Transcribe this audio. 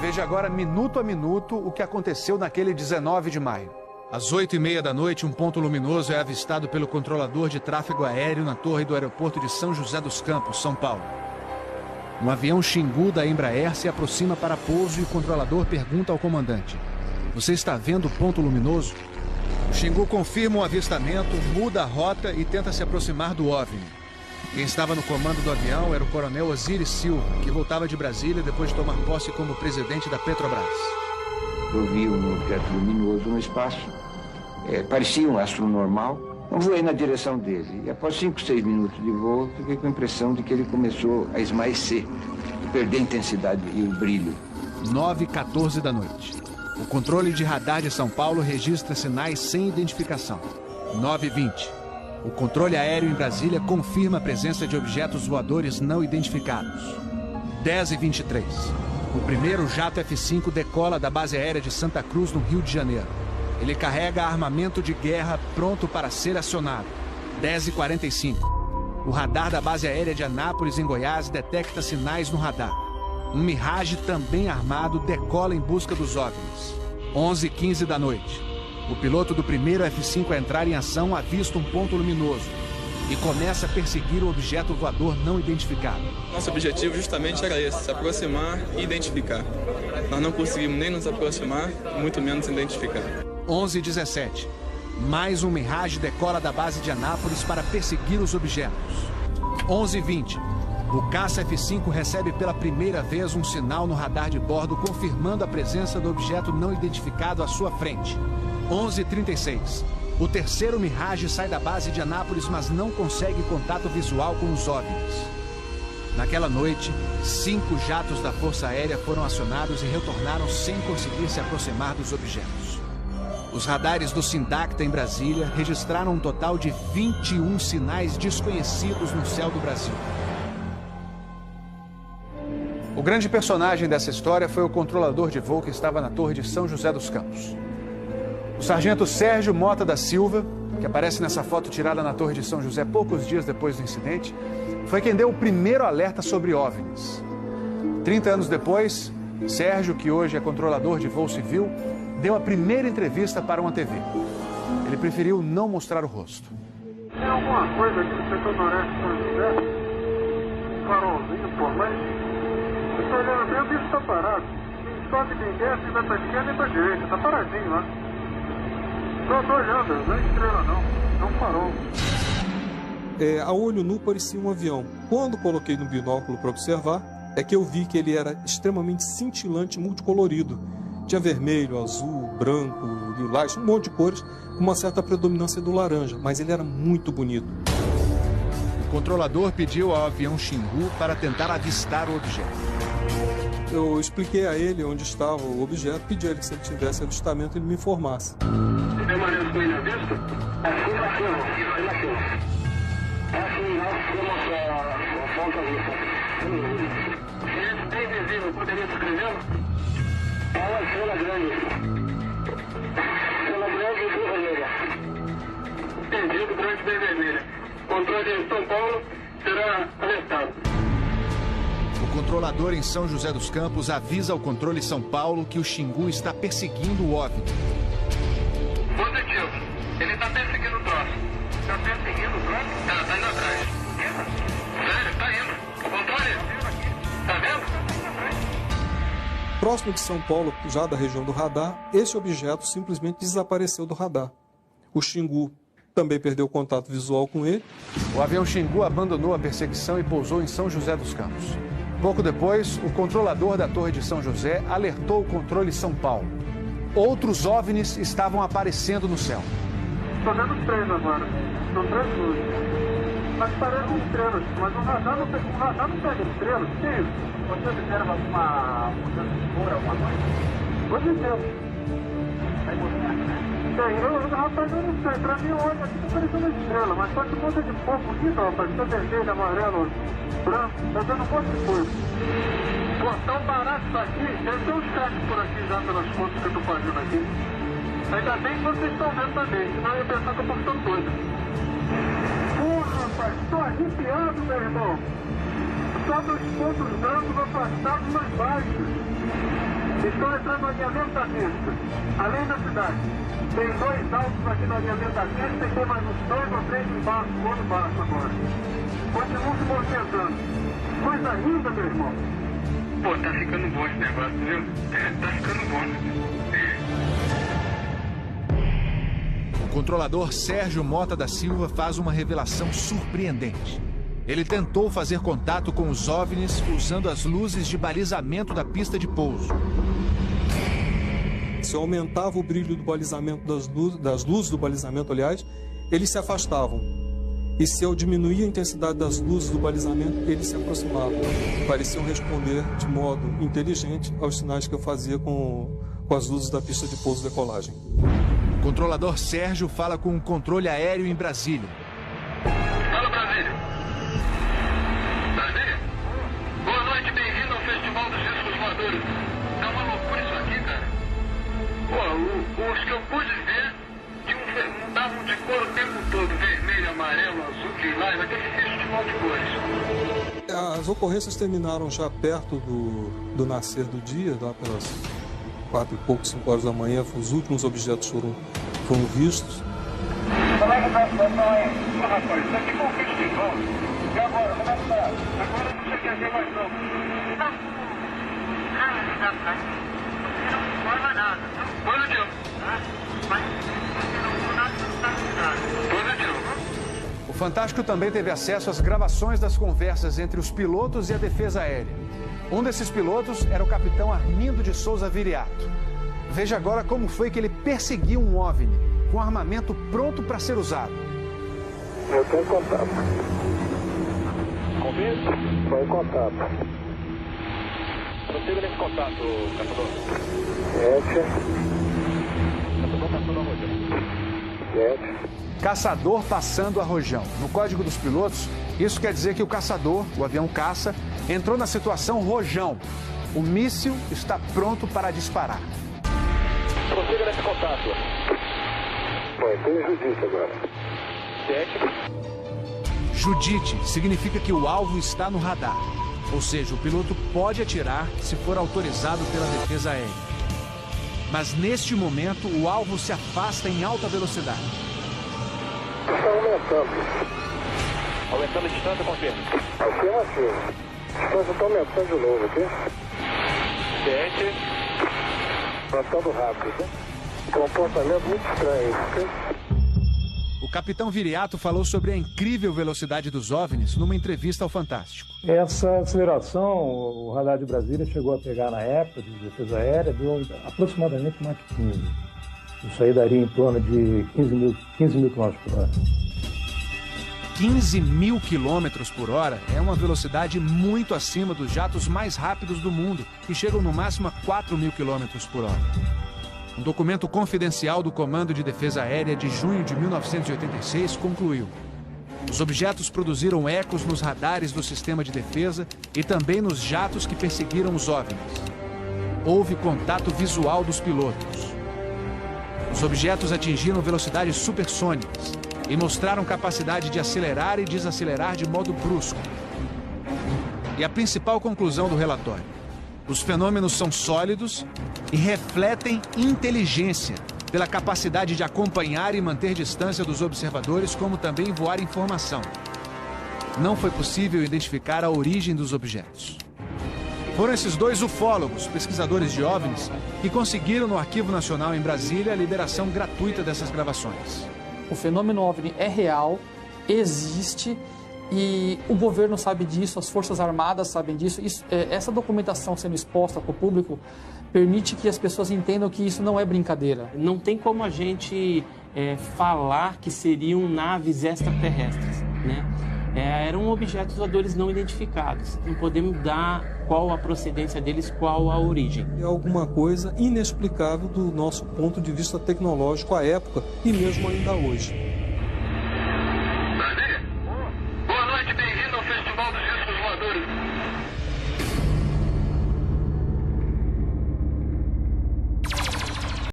Veja agora, minuto a minuto, o que aconteceu naquele 19 de maio. Às 8h30 da noite, um ponto luminoso é avistado pelo controlador de tráfego aéreo na torre do aeroporto de São José dos Campos, São Paulo. Um avião Xingu da Embraer se aproxima para pouso e o controlador pergunta ao comandante: "Você está vendo o ponto luminoso?" O Xingu confirma o avistamento, muda a rota e tenta se aproximar do OVNI. Quem estava no comando do avião era o coronel Osiris Silva, que voltava de Brasília depois de tomar posse como presidente da Petrobras. Eu vi um objeto luminoso no espaço, parecia um astro normal. Eu voei na direção dele e após 5, 6 minutos de voo, fiquei com a impressão de que ele começou a esmaecer, perder a intensidade e o brilho. 9h14 da noite. O controle de radar de São Paulo registra sinais sem identificação. 9h20. O controle aéreo em Brasília confirma a presença de objetos voadores não identificados. 10h23. O primeiro jato F-5 decola da base aérea de Santa Cruz, no Rio de Janeiro. Ele carrega armamento de guerra pronto para ser acionado. 10h45. O radar da base aérea de Anápolis, em Goiás, detecta sinais no radar. Um Mirage também armado decola em busca dos OVNIs. 11h15 da noite. O piloto do primeiro F-5 a entrar em ação avista um ponto luminoso e começa a perseguir o objeto voador não identificado. Nosso objetivo justamente era esse, se aproximar e identificar. Nós não conseguimos nem nos aproximar, muito menos identificar. 11h17. Mais um Mirage decola da base de Anápolis para perseguir os objetos. 11h20. O caça F-5 recebe pela primeira vez um sinal no radar de bordo confirmando a presença do objeto não identificado à sua frente. 11h36. O terceiro Mirage sai da base de Anápolis, mas não consegue contato visual com os OVNIs. Naquela noite, 5 jatos da Força Aérea foram acionados e retornaram sem conseguir se aproximar dos objetos. Os radares do Sindacta em Brasília registraram um total de 21 sinais desconhecidos no céu do Brasil. O grande personagem dessa história foi o controlador de voo que estava na torre de São José dos Campos. O sargento Sérgio Mota da Silva, que aparece nessa foto tirada na torre de São José poucos dias depois do incidente, foi quem deu o primeiro alerta sobre OVNIs. 30 anos depois, Sérgio, que hoje é controlador de voo civil, deu a primeira entrevista para uma TV. Ele preferiu não mostrar o rosto. Tem alguma coisa aqui no setor noreste de São José? Um farolzinho por lá? Eu estou olhando bem, o bicho está parado. Quem sobe, quem desce, nem vai para a esquerda nem para a direita. Está paradinho lá. Estou olhando, não é estrela não farol. A olho nu parecia um avião. Quando coloquei no binóculo para observar, é que eu vi que ele era extremamente cintilante, multicolorido. Tinha vermelho, azul, branco, lilás, um monte de cores, com uma certa predominância do laranja, mas ele era muito bonito. O controlador pediu ao avião Xingu para tentar avistar o objeto. Eu expliquei a ele onde estava o objeto, pedi a ele que se ele tivesse avistamento, ele me informasse. Tem maneira com ele à vista? Aqui na cima. Aqui na ponta vista. Esse bem visível, poderia descrevê-lo? É uma estrela grande. Estrela grande e bem vermelha. Entendido, grande e bem vermelha. Controle em São Paulo será alertado. O controlador em São José dos Campos avisa ao controle São Paulo que o Xingu está perseguindo o OVNI. Positivo. Ele está perseguindo o troço. Está perseguindo o troço? Está indo atrás. Sério, está indo. Controle. Está vendo? Próximo de São Paulo, já da região do radar, esse objeto simplesmente desapareceu do radar. O Xingu também perdeu contato visual com ele. O avião Xingu abandonou a perseguição e pousou em São José dos Campos. Pouco depois, o controlador da Torre de São José alertou o controle São Paulo. Outros OVNIs estavam aparecendo no céu. Estou vendo 3 agora. São 3 luzes. Mas parecem estrelas, mas o radar não pega estrelas. O que é isso? Você observa alguma mudança de cor, alguma coisa? Pode ser. Rapaz, eu não sei. Pra mim, o olho aqui tá parecendo estrela, mas só que um monte de cor bonita, rapaz. Tá vermelho, amarelo, branco. Tá dando um monte de coisa. Pô, tão barato isso aqui. Deve ter uns cacos por aqui já pelas fotos que eu tô fazendo aqui. Ainda bem que vocês estão vendo também, senão eu ia pensar que eu tô ficando doido. Pô, rapaz, tô arrepiado, meu irmão. Só dos pontos brancos afastados mais baixos. Estou entrando no alinhamento da pista, além da cidade. Tem 2 altos aqui no alinhamento da pista e tem mais uns 2 ou 3 embaixo, outro baixo agora. Continuam se movimentando. Coisa linda, meu irmão. Pô, tá ficando bom esse negócio, viu? Tá ficando bom. O controlador Sérgio Mota da Silva faz uma revelação surpreendente. Ele tentou fazer contato com os OVNIs usando as luzes de balizamento da pista de pouso. Se eu aumentava o brilho do balizamento das luzes do balizamento, aliás, eles se afastavam. E se eu diminuía a intensidade das luzes do balizamento, eles se aproximavam. Pareciam responder de modo inteligente aos sinais que eu fazia com as luzes da pista de pouso e decolagem. O controlador Sérgio fala com o controle aéreo em Brasília. Fala, Brasília. Brasília? Boa noite, bem-vindo ao Festival dos Discos Voadores. Tá uma loucura isso aqui, cara. Pô, os que eu pude ver mudavam de cor o tempo todo. Vermelho, amarelo, azul, lilás, aquele festival de cores. As ocorrências terminaram já perto do nascer do dia, lá pelas 4 e pouco, 5 horas da manhã. Os últimos objetos foram vistos. Como é que tá a situação aí? Rapaz, isso aqui foi um festival. E agora, como é que tá? Agora não sei quer ver mais não. Não forma nada. Positivo. O Fantástico também teve acesso às gravações das conversas entre os pilotos e a defesa aérea. Um desses pilotos era o capitão Armindo de Souza Viriato. Veja agora como foi que ele perseguiu um OVNI com armamento pronto para ser usado. Eu tenho contato. Convite? Foi contato. Prossiga nesse contato, caçador. 7. Caçador passando a roda. 7. Caçador passando a rojão. No código dos pilotos, isso quer dizer que o caçador, o avião caça, entrou na situação rojão. O míssil está pronto para disparar. Prossiga nesse contato. Foi, tem Judite agora. 7. Judite significa que o alvo está no radar. Ou seja, o piloto pode atirar se for autorizado pela defesa aérea. Mas neste momento, o alvo se afasta em alta velocidade. Está aumentando. Aumentando a distância, confirma. Afirmativo. A distância está aumentando de novo aqui. 7. Passando rápido. Comportamento muito estranho, ok? O capitão Viriato falou sobre a incrível velocidade dos OVNIs numa entrevista ao Fantástico. Essa aceleração, o radar de Brasília chegou a pegar na época de defesa aérea, deu aproximadamente Mach 15. Isso aí daria em torno de 15 mil km por hora. 15 mil quilômetros por hora é uma velocidade muito acima dos jatos mais rápidos do mundo, que chegam no máximo a 4 mil quilômetros por hora. Um documento confidencial do Comando de Defesa Aérea de junho de 1986 concluiu: os objetos produziram ecos nos radares do sistema de defesa e também nos jatos que perseguiram os OVNIs. Houve contato visual dos pilotos. Os objetos atingiram velocidades supersônicas e mostraram capacidade de acelerar e desacelerar de modo brusco. E a principal conclusão do relatório: os fenômenos são sólidos e refletem inteligência, pela capacidade de acompanhar e manter distância dos observadores, como também voar informação. Não foi possível identificar a origem dos objetos. Foram esses 2 ufólogos, pesquisadores de OVNIs, que conseguiram no Arquivo Nacional em Brasília a liberação gratuita dessas gravações. O fenômeno OVNI é real, existe, e o governo sabe disso, as Forças Armadas sabem disso. Essa documentação sendo exposta para o público permite que as pessoas entendam que isso não é brincadeira. Não tem como a gente falar que seriam naves extraterrestres, né? Eram objetos voadores não identificados. Não podemos dar qual a procedência deles, qual a origem. É alguma coisa inexplicável do nosso ponto de vista tecnológico à época e mesmo ainda hoje.